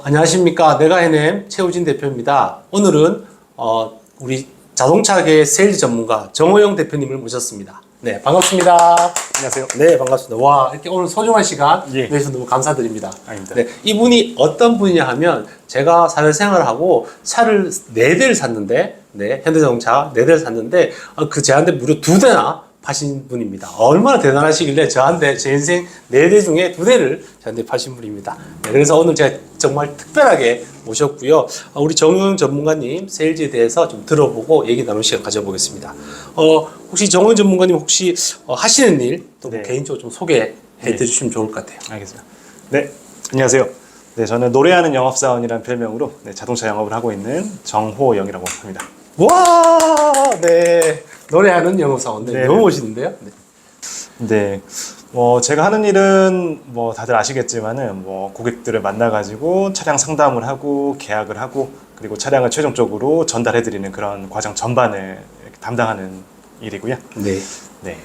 안녕하십니까. 내가 해냄 최우진 대표입니다. 오늘은 우리 자동차계 세일즈 전문가 정호영 대표님을 모셨습니다. 네, 반갑습니다. 안녕하세요. 네, 반갑습니다. 와, 이렇게 오늘 소중한 시간 예. 내주셔서 너무 감사드립니다. 아닙니다. 네, 이분이 어떤 분이냐 하면 제가 사회생활을 하고 차를 4대를 샀는데, 네, 현대자동차 4대를 샀는데 그 저한테 무려 2대나 파신 분입니다. 얼마나 대단하시길래 저한테 제 인생 4대 중에 2대를 저한테 파신 분입니다. 네, 그래서 오늘 제가 정말 특별하게 모셨고요. 우리 정호영 전문가님 세일즈에 대해서 좀 들어보고 얘기 나눌 시간 가져보겠습니다. 혹시 정호영 전문가님 혹시 하시는 일 또 네. 개인적으로 좀 소개해 주시면 좋을 것 같아요. 알겠습니다. 네, 안녕하세요. 네, 저는 노래하는 영업사원이라는 별명으로 자동차 영업을 하고 있는 정호영이라고 합니다. 와, 네. 노래하는 영업사원들 네, 너무 네. 멋있는데요? 네. 네, 제가 하는 일은 다들 아시겠지만은 고객들을 만나가지고 차량 상담을 하고 계약을 하고 그리고 차량을 최종적으로 전달해드리는 그런 과정 전반을 이렇게 담당하는 일이고요. 네. 네,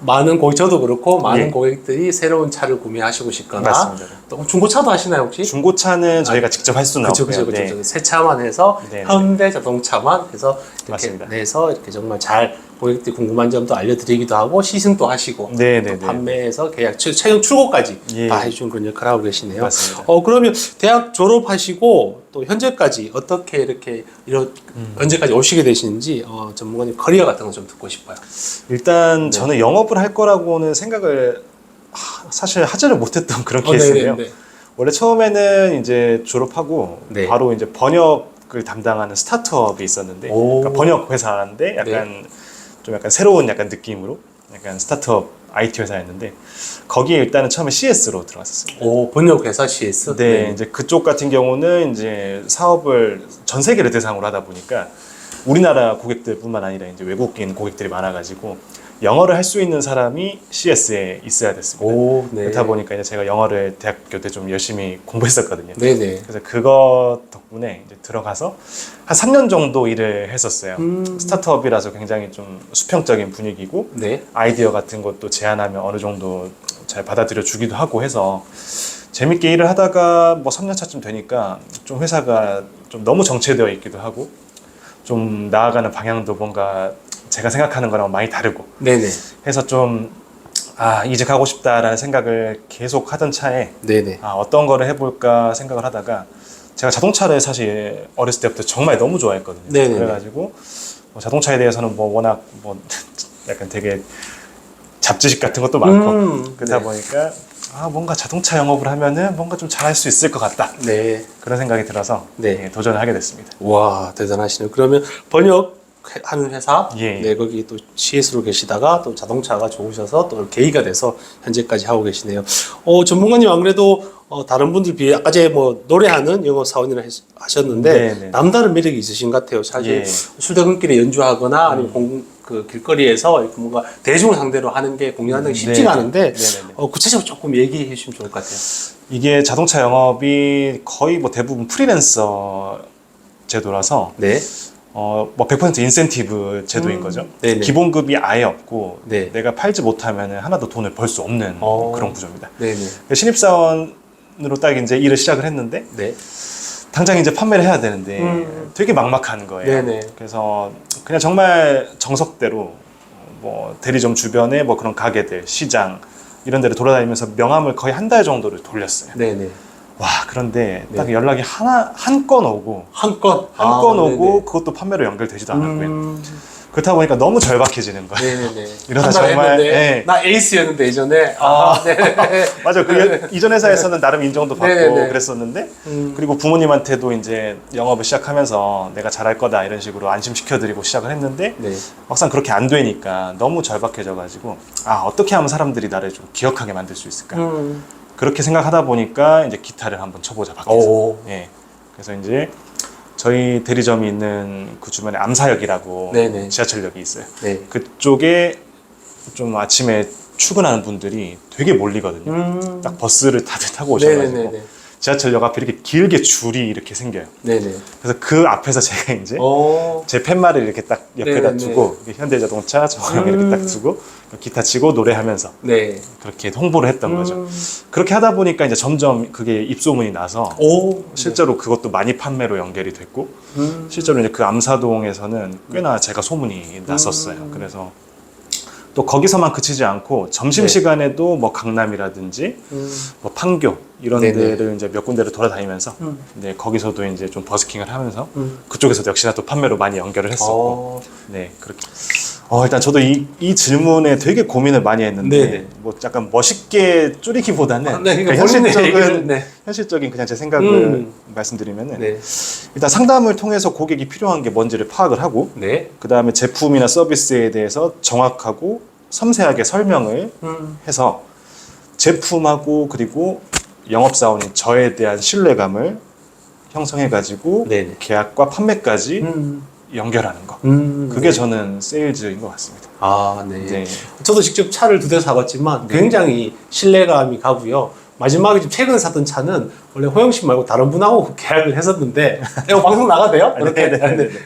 많은 고객, 저도 그렇고, 많은 예. 고객들이 새로운 차를 구매하시고 싶거나, 맞습니다. 또 중고차도 하시나요, 혹시? 중고차는 저희가 직접 할 수는 그쵸, 없고요. 그쵸, 그쵸. 네. 그쵸. 새 차만 해서, 네, 네. 현대 자동차만 해서, 이렇게 맞습니다. 내서, 이렇게 정말 잘 고객들이 궁금한 점도 알려드리기도 하고, 시승도 하시고, 네, 또 네, 네. 판매해서 계약, 최종 출고까지 예. 다 해주는 그런 역할을 하고 계시네요. 맞습니다. 그러면 대학 졸업하시고, 또 현재까지 어떻게 이렇게, 언제까지 오시게 되시는지, 전문가님 커리어 같은 거 좀 듣고 싶어요. 일단 저는 영업을 할 거라고는 생각을 사실 하지를 못했던 그런 케이스인데요. 네. 원래 처음에는 이제 졸업하고 네. 바로 이제 번역을 담당하는 스타트업이 있었는데, 오. 그러니까 번역 회사인데 약간 좀 약간 새로운 약간 느낌으로 약간 스타트업 IT 회사였는데 거기에 일단은 처음에 CS로 들어갔었어요. 오, 번역회사 CS? 네, 이제 그쪽 같은 경우는 이제 사업을 전 세계를 대상으로 하다 보니까 우리나라 고객들뿐만 아니라 이제 외국인 고객들이 많아가지고 영어를 할 수 있는 사람이 CS에 있어야 됐습니다. 오, 네. 그렇다 보니까 이제 제가 영어를 대학교 때 좀 열심히 공부했었거든요. 네네. 그래서 그거 덕분에 이제 들어가서 한 3년 정도 일을 했었어요. 스타트업이라서 굉장히 좀 수평적인 분위기고 네. 아이디어 같은 것도 제안하면 어느 정도 잘 받아들여 주기도 하고 해서 재밌게 일을 하다가 3년 차쯤 되니까 좀 회사가 좀 너무 정체되어 있기도 하고 좀 나아가는 방향도 뭔가 제가 생각하는 거랑 많이 다르고 네네. 해서 좀 이직하고 싶다라는 생각을 계속 하던 차에 네네. 어떤 거를 해볼까 생각을 하다가 제가 자동차를 사실 어렸을 때부터 정말 너무 좋아했거든요. 네네네. 그래가지고 자동차에 대해서는 워낙 약간 되게 잡지식 같은 것도 많고 그러다 네. 보니까 뭔가 자동차 영업을 하면은 뭔가 좀 잘할 수 있을 것 같다 네. 그런 생각이 들어서 네. 도전을 하게 됐습니다. 와, 대단하시네요. 그러면 번역하는 회사, 예. 네, 거기 또 CS로 계시다가 또 자동차가 좋으셔서 또 계기가 돼서 현재까지 하고 계시네요. 전문가님 안 그래도 다른 분들 비해 아까 제 노래하는 영어 사원이라 하셨는데 네네. 남다른 매력이 있으신 것 같아요. 사실 예. 출퇴근길에 연주하거나 아니면 그 길거리에서 이렇게 뭔가 대중을 상대로 하는 게 공연하는 게 쉽지가 네네. 않은데 네네네. 구체적으로 조금 얘기해 주시면 좋을 것 같아요. 이게 자동차 영업이 거의 대부분 프리랜서 제도라서 네. 100% 인센티브 제도인 거죠. 네네. 기본급이 아예 없고 네. 내가 팔지 못하면 하나도 돈을 벌 수 없는 그런 구조입니다. 네네. 신입사원으로 딱 이제 일을 시작을 했는데 네. 당장 이제 판매를 해야 되는데 되게 막막한 거예요. 네네. 그래서 그냥 정말 정석대로 대리점 주변에 그런 가게들, 시장 이런 데를 돌아다니면서 명함을 거의 한 달 정도를 돌렸어요. 네네. 와, 그런데 딱 네. 연락이 한 건 오고 한 건? 한 건 네네. 오고 그것도 판매로 연결되지도 않았고요. 그렇다 보니까 너무 절박해지는 거예요. 네네네. 이러다 한달 정말, 했는데 네. 나 에이스였는데 예전에. 네. 맞아. 이전 회사에서는 나름 인정도 받고 네네네. 그랬었는데 그리고 부모님한테도 이제 영업을 시작하면서 내가 잘할 거다 이런 식으로 안심시켜드리고 시작을 했는데 네. 막상 그렇게 안 되니까 너무 절박해져가지고 어떻게 하면 사람들이 나를 좀 기억하게 만들 수 있을까 그렇게 생각하다 보니까 이제 기타를 한번 쳐보자 밖에서. 오. 예. 그래서 이제 저희 대리점이 있는 그 주변에 암사역이라고 네네. 지하철역이 있어요. 네. 그쪽에 좀 아침에 출근하는 분들이 되게 몰리거든요. 딱 버스를 다들 타고 오셔가지고 네네네. 지하철역 앞에 이렇게 길게 줄이 이렇게 생겨요. 네네. 그래서 그 앞에서 제가 이제 오. 제 팻말을 이렇게 딱 옆에다 네네. 두고 이렇게 현대자동차 정황 이렇게 딱 두고 기타 치고 노래하면서 네. 그렇게 홍보를 했던 거죠. 그렇게 하다 보니까 이제 점점 그게 입소문이 나서 오. 실제로 그것도 많이 판매로 연결이 됐고 실제로 이제 그 암사동에서는 꽤나 제가 소문이 났었어요. 그래서 또 거기서만 그치지 않고 점심시간에도 뭐 강남이라든지 뭐 판교 이런 네네. 데를 이제 몇 군데를 돌아다니면서 네, 거기서도 이제 좀 버스킹을 하면서 그쪽에서도 역시나 또 판매로 많이 연결을 했었고 네, 그렇게. 일단 저도 이 질문에 되게 고민을 많이 했는데 네네. 뭐 약간 멋있게 줄이기보다는 네, 그러니까 본인의 얘기를, 현실적인 네. 현실적인 그냥 제 생각을 말씀드리면은 네. 일단 상담을 통해서 고객이 필요한 게 뭔지를 파악을 하고 네. 그 다음에 제품이나 서비스에 대해서 정확하고 섬세하게 설명을 해서 제품하고 그리고 영업사원인 저에 대한 신뢰감을 형성해가지고 네네. 계약과 판매까지 연결하는 거. 그게 저는 세일즈인 것 같습니다. 아, 네. 네. 저도 직접 차를 2대 사봤지만 굉장히 신뢰감이 가고요. 마지막에 좀 최근에 샀던 차는 원래 호영 씨 말고 다른 분하고 계약을 했었는데 이거 방송 나가도 돼요? 그렇게.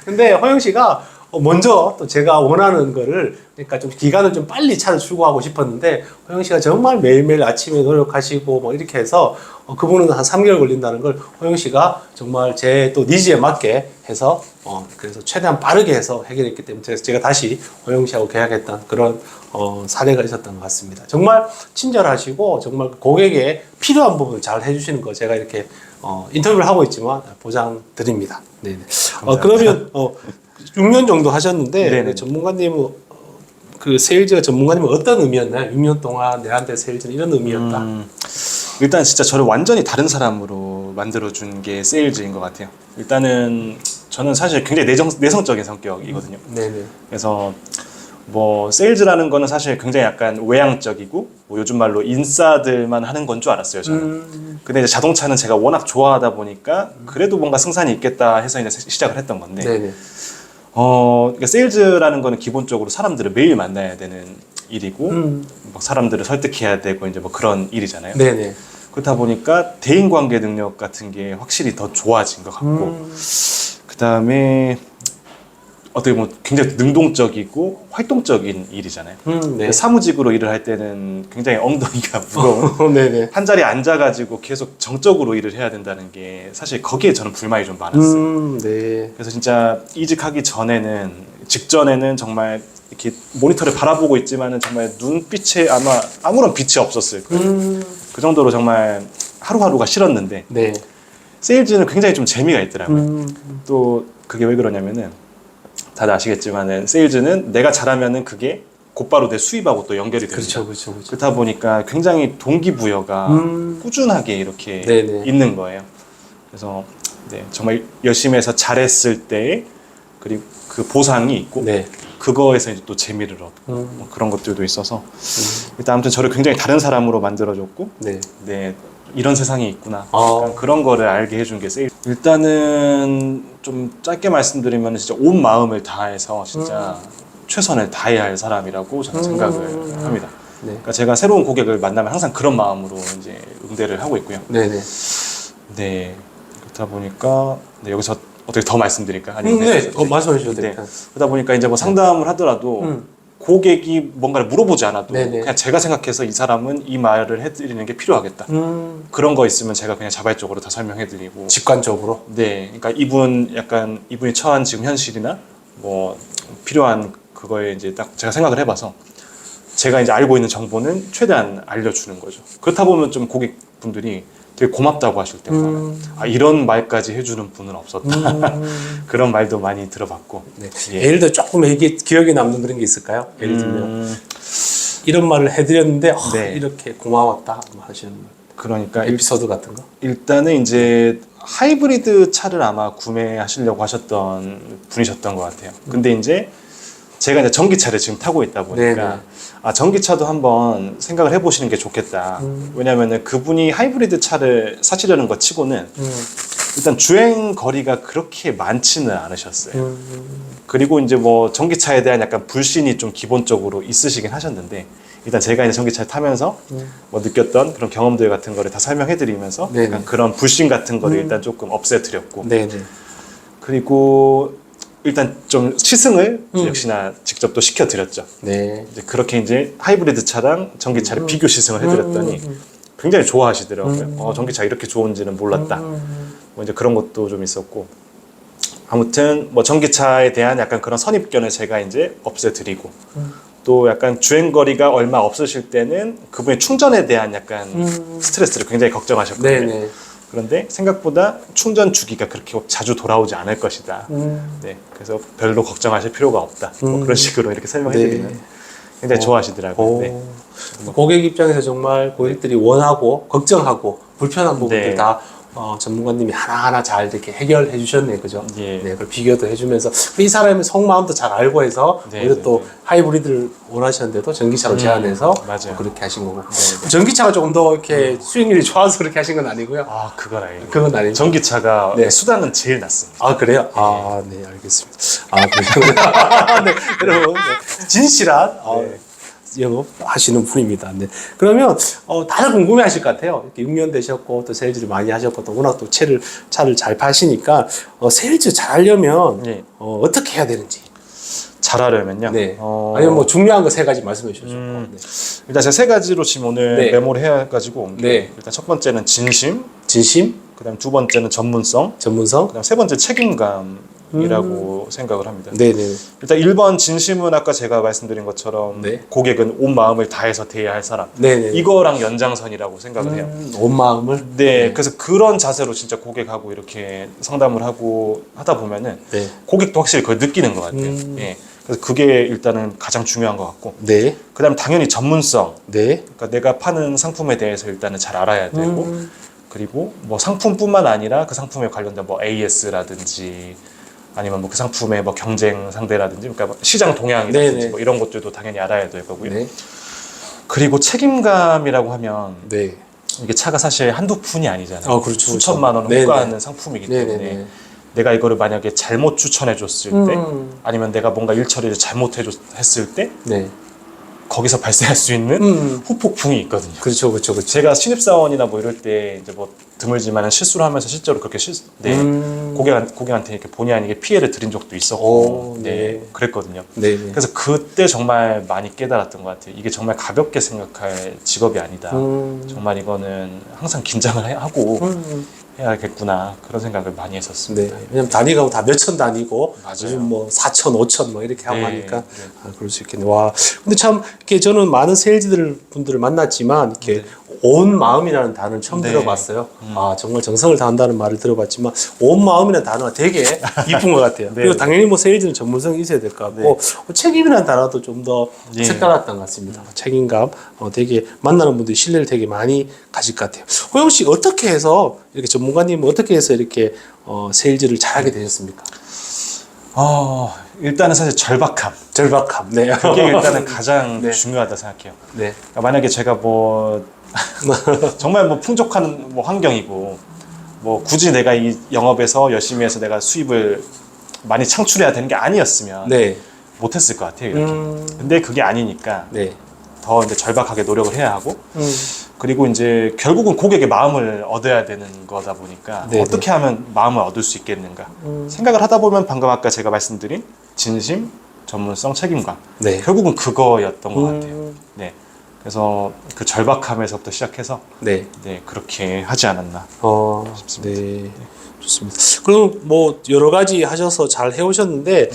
근데 호영 씨가 먼저 또 제가 원하는 거를 그러니까 좀 기간을 좀 빨리 차를 출고하고 싶었는데 호영 씨가 정말 매일매일 아침에 노력하시고 뭐 이렇게 해서 그분은 한 3개월 걸린다는 걸 호영 씨가 정말 제 또 니즈에 맞게 해서 그래서 최대한 빠르게 해서 해결했기 때문에 제가 다시 호영 씨하고 계약했던 그런 사례가 있었던 것 같습니다. 정말 친절하시고 정말 고객에 필요한 부분을 잘 해주시는 거 제가 이렇게 인터뷰를 하고 있지만 보장드립니다. 네네. 그러면 6년 정도 하셨는데 네네. 전문가님은 그 세일즈가 전문가님은 어떤 의미였나요? 6년 동안 내한테 세일즈는 이런 의미였다. 일단 진짜 저를 완전히 다른 사람으로 만들어준 게 세일즈인 것 같아요. 일단은 저는 사실 굉장히 내성적인 성격이거든요. 네네. 그래서 뭐 세일즈라는 거는 사실 굉장히 약간 외향적이고 뭐 요즘 말로 인싸들만 하는 건 줄 알았어요, 저는. 근데 이제 자동차는 제가 워낙 좋아하다 보니까 그래도 뭔가 승산이 있겠다 해서 이제 시작을 했던 건데 네네. 그러니까 세일즈라는 거는 기본적으로 사람들을 매일 만나야 되는 일이고 막 사람들을 설득해야 되고 이제 뭐 그런 일이잖아요. 네네. 그렇다 보니까 대인관계 능력 같은 게 확실히 더 좋아진 것 같고 그 다음에 어떻게 보면 굉장히 능동적이고 활동적인 일이잖아요. 네. 사무직으로 일을 할 때는 굉장히 엉덩이가 무거운 네네. 한 자리에 앉아가지고 계속 정적으로 일을 해야 된다는 게 사실 거기에 저는 불만이 좀 많았어요. 네. 그래서 진짜 이직하기 직전에는 정말 이렇게 모니터를 바라보고 있지만은 정말 눈빛에 아마 아무런 빛이 없었을 거예요. 그 정도로 정말 하루하루가 싫었는데 네. 세일즈는 굉장히 좀 재미가 있더라고요. 또 그게 왜 그러냐면은 다들 아시겠지만은 세일즈는 내가 잘하면은 그게 곧바로 내 수입하고 또 연결이 됩니다. 그렇죠. 그렇다 보니까 굉장히 동기부여가 꾸준하게 이렇게 네네. 있는 거예요. 그래서 네, 정말 열심히 해서 잘했을 때 그리고 그 보상이 있고 네. 그거에서 이제 또 재미를 얻고 뭐 그런 것들도 있어서 일단 아무튼 저를 굉장히 다른 사람으로 만들어줬고 네. 네, 이런 세상이 있구나. 아. 약간 그런 거를 알게 해준 게 세일. 일단은 좀 짧게 말씀드리면 진짜 온 마음을 다해서 진짜 최선을 다해야 할 사람이라고 저는 생각을 합니다. 네. 그러니까 제가 새로운 고객을 만나면 항상 그런 마음으로 이제 응대를 하고 있고요. 네네. 네, 그렇다 보니까 네, 여기서 어떻게 더 말씀드릴까? 아니면 네. 말씀해 주셔도 네. 돼요. 그러다 보니까 이제 뭐 상담을 하더라도 고객이 뭔가를 물어보지 않아도 네네. 그냥 제가 생각해서 이 사람은 이 말을 해드리는 게 필요하겠다. 그런 거 있으면 제가 그냥 자발적으로 다 설명해드리고. 직관적으로. 네, 그러니까 이분이 처한 지금 현실이나 뭐 필요한 그거에 이제 딱 제가 생각을 해봐서 제가 이제 알고 있는 정보는 최대한 알려주는 거죠. 그렇다 보면 좀 고객분들이 되게 고맙다고 하실 때가 많아요. 아, 이런 말까지 해주는 분은 없었다. 그런 말도 많이 들어봤고. 네. 예. 예를 들어 조금 이게 기억에 남는 그런 게 있을까요? 예를 들면 이런 말을 해드렸는데 네. 이렇게 고마웠다 하시는 그러니까 에피소드 같은 거. 일단은 이제 하이브리드 차를 아마 구매하시려고 하셨던 분이셨던 것 같아요. 근데 이제 제가 이제 전기차를 지금 타고 있다 보니까 네네. 아, 전기차도 한번 생각을 해보시는 게 좋겠다. 왜냐면은 그분이 하이브리드 차를 사시려는 것 치고는 일단 주행 거리가 그렇게 많지는 않으셨어요. 그리고 이제 뭐 전기차에 대한 약간 불신이 좀 기본적으로 있으시긴 하셨는데 일단 제가 이제 전기차를 타면서 뭐 느꼈던 그런 경험들 같은 거를 다 설명해드리면서 네네. 약간 그런 불신 같은 거를 일단 조금 없애드렸고 네네. 그리고 일단 좀 시승을 역시나 직접 또 시켜드렸죠. 네. 이제 그렇게 이제 하이브리드 차랑 전기차를 비교 시승을 해드렸더니 굉장히 좋아하시더라고요. 전기차 이렇게 좋은지는 몰랐다. 뭐 이제 그런 것도 좀 있었고 아무튼 뭐 전기차에 대한 약간 그런 선입견을 제가 이제 없애드리고 또 약간 주행거리가 얼마 없으실 때는 그분의 충전에 대한 약간 스트레스를 굉장히 걱정하셨거든요. 네네. 그런데 생각보다 충전 주기가 그렇게 자주 돌아오지 않을 것이다. 네, 그래서 별로 걱정하실 필요가 없다. 뭐 그런 식으로 이렇게 설명해드리면 네. 굉장히 좋아하시더라고요. 네. 고객 입장에서 정말 고객들이 원하고 걱정하고 불편한 부분들 네. 다 전문가님이 하나하나 잘 이렇게 해결해 주셨네요. 그죠? 예. 네, 그걸 비교도 해주면서 이 사람의 속마음도 잘 알고 해서 네, 오히려 네, 또 네. 하이브리드를 원하셨는데도 전기차로 제안해서 맞아요. 그렇게 하신 거고. 네. 전기차가 조금 더 이렇게 수익률이 좋아서 그렇게 하신 건 아니고요. 아, 그건 아니에요. 그건 아니에요. 전기차가 네. 수당은 제일 낮습니다. 아, 그래요? 아, 네, 알겠습니다. 아, 그래요? 네, 여러분, 네, 진실한 네. 영업하시는 분입니다. 네. 그러면 다들 궁금해하실 것 같아요. 이렇게 6년 되셨고 또 세일즈를 많이 하셨고 또 워낙 또 차를 잘 파시니까 세일즈 잘하려면 네. 어떻게 해야 되는지. 잘하려면요. 네. 아니면 뭐 중요한 거 세 가지 말씀해 주셔서. 네. 일단 제가 세 가지로 지금 오늘 네. 메모를 해가지고 온 게 네. 일단 첫 번째는 진심, 진심, 그다음 두 번째는 전문성, 전문성. 그다음 세 번째 책임감이라고 생각을 합니다. 네네. 일단 1번 진심은 아까 제가 말씀드린 것처럼 네. 고객은 온 마음을 다해서 대해야 할 사람. 네네. 이거랑 연장선이라고 생각을 해요. 온 마음을. 네, 그래서 그런 자세로 진짜 고객하고 이렇게 상담을 하고 하다 보면은 네. 고객도 확실히 그걸 느끼는 것 같아요. 예. 그래서 그게 일단은 가장 중요한 것 같고, 네. 그다음 당연히 전문성. 네. 그러니까 내가 파는 상품에 대해서 일단은 잘 알아야 되고, 그리고 뭐 상품뿐만 아니라 그 상품에 관련된 뭐 AS라든지 아니면 뭐 그 상품의 뭐 경쟁 상대라든지, 그러니까 뭐 시장 동향이라든지 네네. 뭐 이런 것들도 당연히 알아야 될 거고요. 네. 그리고 책임감이라고 하면 네. 이게 차가 사실 한두 푼이 아니잖아요. 그렇죠. 수천만 원 네네. 호가하는 상품이기 때문에 네네네. 내가 이거를 만약에 잘못 추천해 줬을 때 아니면 내가 뭔가 일 처리를 했을 때 네. 거기서 발생할 수 있는 후폭풍이 있거든요. 그렇죠, 그렇죠, 그렇죠. 제가 신입사원이나 뭐 이럴 때 이제 뭐 드물지만 실수를 하면서 실제로 그렇게 고객한테 이렇게 본의 아니게 피해를 드린 적도 있었고, 오, 네. 네. 그랬거든요. 네. 그래서 그때 정말 많이 깨달았던 것 같아요. 이게 정말 가볍게 생각할 직업이 아니다. 정말 이거는 항상 긴장을 하고 해야겠구나 그런 생각을 많이 했었습니다. 네. 왜냐면 단위가 다 몇천 단위고 맞아요. 요즘 뭐 4천, 5천 뭐 이렇게 하고 네, 하니까 네. 그럴 수 있겠네. 와. 근데 참 이렇게 저는 많은 세일즈들 분들을 만났지만 이렇게 온 마음이라는 단어를 처음 네. 들어봤어요. 아, 정말 정성을 다한다는 말을 들어봤지만 온 마음이라는 단어가 되게 이쁜 것 같아요. 네. 그리고 당연히 뭐 세일즈는 전문성이 있어야 될 것 같고 책임이라는 단어도 좀 더 네. 색달랐던 것 같습니다. 책임감 되게 만나는 분들이 신뢰를 되게 많이 가질 것 같아요. 호영 씨 어떻게 해서 이렇게 전문가님 어떻게 해서 이렇게 세일즈를 잘하게 되셨습니까? 일단은 사실 절박함. 절박함. 네. 그게 일단은 가장 네. 중요하다 생각해요. 네. 그러니까 만약에 제가 뭐 정말 뭐 풍족한 뭐 환경이고 뭐 굳이 내가 이 영업에서 열심히 해서 내가 수입을 많이 창출해야 되는 게 아니었으면 네. 못했을 것 같아요. 이렇게. 근데 그게 아니니까 네. 더 이제 절박하게 노력을 해야 하고 그리고 이제 결국은 고객의 마음을 얻어야 되는 거다 보니까 네네. 어떻게 하면 마음을 얻을 수 있겠는가 생각을 하다 보면 방금 아까 제가 말씀드린 진심, 전문성, 책임감 네. 결국은 그거였던 것 같아요. 네. 그래서 그 절박함에서부터 시작해서 네. 네, 그렇게 하지 않았나. 네. 좋습니다. 그럼 뭐 여러 가지 하셔서 잘 해오셨는데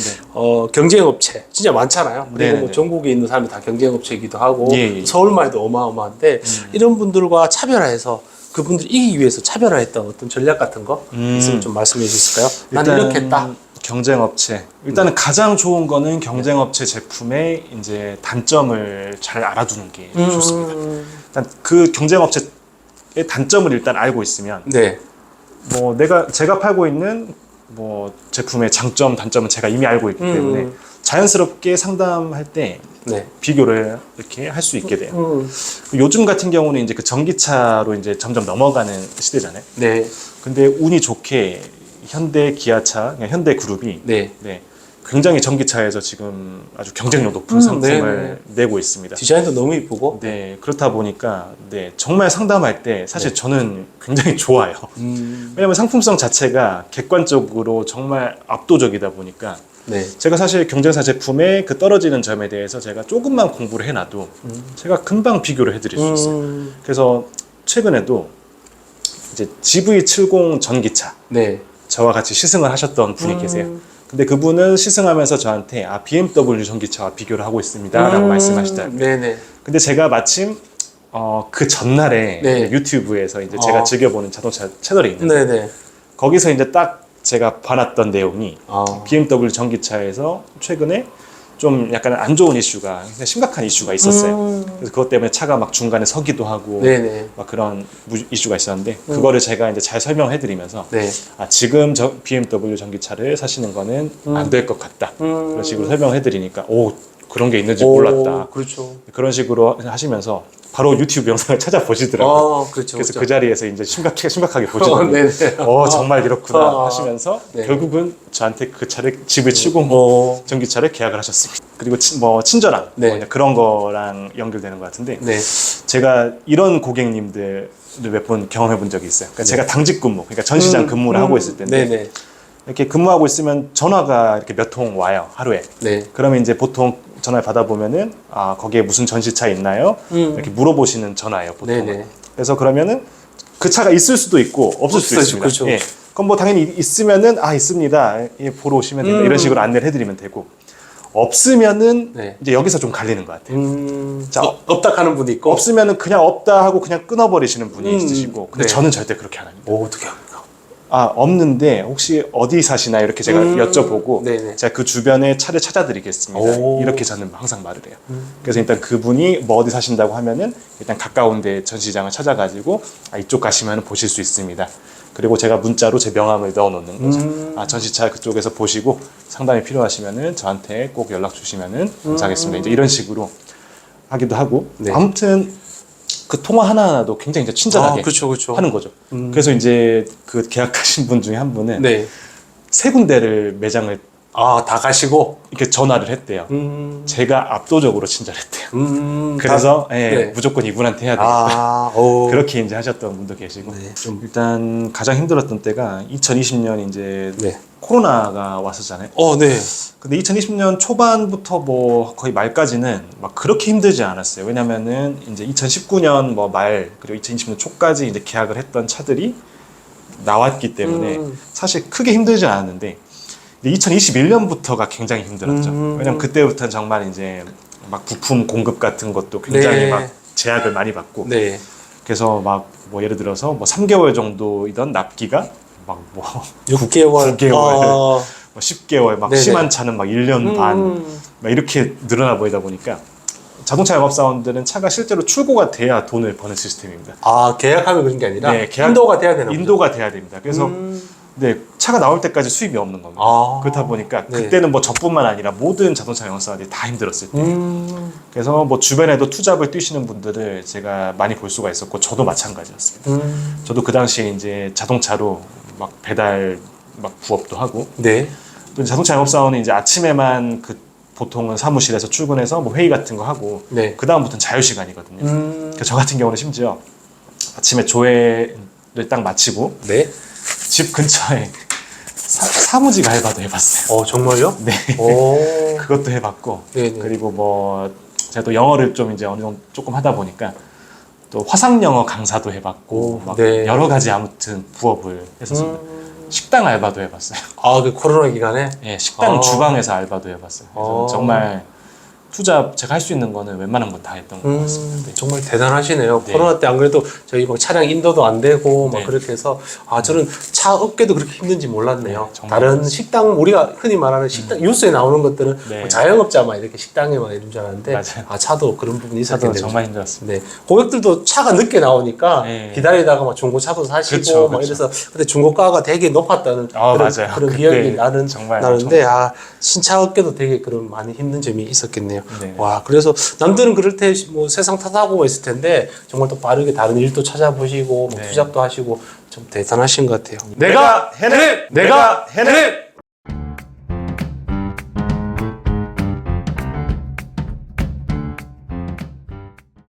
경쟁업체 진짜 많잖아요. 그리고 네네네. 뭐 전국에 있는 사람이 다 경쟁업체이기도 하고 예. 서울만 해도 어마어마한데 이런 분들과 차별화해서 그분들 이기기 위해서 차별화했던 어떤 전략 같은 거 있으면 좀 말씀해 주실까요? 나는 이렇게 했다. 경쟁업체 일단은 가장 좋은 거는 경쟁업체 제품의 이제 단점을 잘 알아두는 게 좋습니다. 일단 그 경쟁업체의 단점을 일단 알고 있으면 네. 뭐 제가 팔고 있는 뭐 제품의 장점, 단점은 제가 이미 알고 있기 때문에 자연스럽게 상담할 때 네. 비교를 이렇게 할 수 있게 돼요. 요즘 같은 경우는 이제 그 전기차로 이제 점점 넘어가는 시대잖아요. 네. 근데 운이 좋게 현대 기아차, 그러니까 현대 그룹이 네. 네, 굉장히 전기차에서 지금 아주 경쟁력 높은 네, 상품을 내고 있습니다. 디자인도 너무 이쁘고. 네, 그렇다 보니까 네, 정말 상담할 때 사실 저는 굉장히 좋아요. 왜냐면 상품성 자체가 객관적으로 정말 압도적이다 보니까 네. 제가 사실 경쟁사 제품의 그 떨어지는 점에 대해서 제가 조금만 공부를 해놔도 제가 금방 비교를 해드릴 수 있어요. 그래서 최근에도 이제 GV70 전기차 네. 저와 같이 시승을 하셨던 분이 계세요. 근데 그분은 시승하면서 저한테 BMW 전기차와 비교를 하고 있습니다라고 말씀하시더라고요. 네네. 근데 제가 마침 그 전날에 네. 유튜브에서 이제 제가 즐겨보는 자동차 채널이 있는데 네네. 거기서 이제 딱 제가 봐놨던 내용이 BMW 전기차에서 최근에 좀 약간 안 좋은 이슈가 심각한 이슈가 있었어요. 그래서 그것 때문에 차가 막 중간에 서기도 하고 네네. 막 그런 이슈가 있었는데 그거를 제가 이제 잘 설명해드리면서 네. 지금 BMW 전기차를 사시는 거는 안 될 것 같다. 그런 식으로 설명해드리니까 오 그런 게 있는지 몰랐다. 그렇죠. 그런 식으로 하시면서 바로 유튜브 영상을 찾아보시더라고요. 그렇죠. 그래서 그렇죠. 그 자리에서 이제 심각하게 보시더라고요. 네네. 정말 이렇구나 하시면서 네. 결국은 저한테 그 차를 집을 치고 전기차를 계약을 하셨습니다. 그리고 친절함 네. 이제 그런 거랑 연결되는 것 같은데 네. 제가 이런 고객님들을 몇 번 경험해 본 적이 있어요. 그러니까 제가 당직 근무, 그러니까 전시장 근무를 하고 있을 텐데 네네. 이렇게 근무하고 있으면 전화가 이렇게 몇 통 와요 하루에. 네. 그러면 이제 보통 전화를 받아보면은 거기에 무슨 전시차 있나요? 이렇게 물어보시는 전화예요 보통. 네네. 그래서 그러면은 그 차가 있을 수도 있고 없을 수도 있습니다. 그렇죠. 예. 그럼 뭐 당연히 있으면은 있습니다. 예, 보러 오시면 된다. 이런 식으로 안내를 해드리면 되고 없으면은 네. 이제 여기서 좀 갈리는 것 같아요. 자, 없다 하는 분이 있고. 없으면은 그냥 없다 하고 그냥 끊어버리시는 분이 있으시고 근데 네. 저는 절대 그렇게 안 합니다. 어떻게 합니까? 없는데 혹시 어디 사시나요? 이렇게 제가 여쭤보고 네네. 제가 그 주변에 차를 찾아드리겠습니다. 오. 이렇게 저는 항상 말을 해요. 그래서 일단 그분이 뭐 어디 사신다고 하면은 일단 가까운 데 전시장을 찾아가지고 이쪽 가시면 보실 수 있습니다. 그리고 제가 문자로 제 명함을 넣어 놓는 거죠. 전시차 그쪽에서 보시고 상담이 필요하시면은 저한테 꼭 연락 주시면은 감사하겠습니다. 이제 이런 식으로 하기도 하고 네. 아무튼 그 통화 하나하나도 굉장히 이제 친절하게 그렇죠. 하는 거죠. 그래서 이제 그 계약하신 분 중에 한 분은 네. 세 군데를 매장을 다 가시고. 이렇게 전화를 했대요. 제가 압도적으로 친절했대요. 그래서 네. 무조건 이분한테 해야 되겠다. 오. 그렇게 이제 하셨던 분도 계시고 네. 일단 가장 힘들었던 때가 2020년 이제 네. 코로나가 왔었잖아요. 네. 근데 2020년 초반부터 뭐 거의 말까지는 막 그렇게 힘들지 않았어요. 왜냐면은 이제 2019년 뭐 말 그리고 2020년 초까지 이제 계약을 했던 차들이 나왔기 때문에 사실 크게 힘들지 않았는데 2021년부터가 굉장히 힘들었죠. 왜냐면 그때부터는 정말 이제 막 부품 공급 같은 것도 굉장히 네. 막 제약을 많이 받고 네. 그래서 막 뭐 예를 들어서 뭐 3개월 정도이던 납기가 막 뭐 6개월. 9개월, 뭐 10개월, 막 네네. 심한 차는 막 1년 반, 막 이렇게 늘어나 보이다 보니까 자동차 영업사원들은 차가 실제로 출고가 돼야 돈을 버는 시스템입니다. 계약하면 그런 게 아니라 네, 인도가 돼야 되나 보죠? 인도가 돼야 됩니다. 그래서 네, 차가 나올 때까지 수입이 없는 겁니다. 그렇다 보니까 네. 그때는 뭐 저뿐만 아니라 모든 자동차 영업사원들이 다 힘들었을 때예요. 그래서 뭐 주변에도 투잡을 뛰시는 분들을 제가 많이 볼 수가 있었고 저도 마찬가지였습니다. 저도 그 당시에 이제 자동차로 막 배달 막 부업도 하고 네. 또 자동차 영업사원은 이제 아침에만 보통은 사무실에서 출근해서 뭐 회의 같은 거 하고 네. 그 다음부터는 자유 시간이거든요. 그러니까 저 같은 경우는 심지어 아침에 조회를 딱 마치고 네. 집 근처에 사무직 알바도 해봤어요. 정말요? 네. 오. 그것도 해봤고 네네. 그리고 뭐 제가 또 영어를 좀 이제 어느 정도 조금 하다 보니까 또 화상 영어 강사도 해봤고 막 네. 여러 가지 아무튼 부업을 했었습니다. 식당 알바도 해봤어요. 그 코로나 기간에? 예, 식당 주방에서 알바도 해봤어요. 그래서 정말 투잡 제가 할 수 있는 거는 웬만한 건 다 했던 것 같습니다. 네. 정말 대단하시네요. 네. 코로나 때 안 그래도 저희 막 차량 인도도 안 되고 막 네. 그렇게 해서 저는 차 업계도 그렇게 힘든지 몰랐네요. 네, 정말 다른 식당 우리가 흔히 말하는 식당 뉴스에 나오는 것들은 네. 뭐 자영업자만 이렇게 식당에만 이런 줄 알았는데 맞아요. 차도 그런 부분이 저도 있었겠네요. 정말 힘들었습니다. 네. 고객들도 차가 늦게 나오니까 네. 기다리다가 막 중고차도 사시고 그쵸, 막 그쵸. 이래서 근데 중고가가 되게 높았다는 맞아요. 그런 그때 기억이 정말 나는데 신차 업계도 되게 그런 많이 힘든 점이 있었겠네요. 하시네요. 네. 와, 그래서 남들은 그럴 때 뭐 세상 탓하고 있을 텐데 정말 또 빠르게 다른 일도 찾아보시고 뭐 네. 투잡도 하시고 좀 대단하신 것 같아요. 내가 해내! 내가 해내!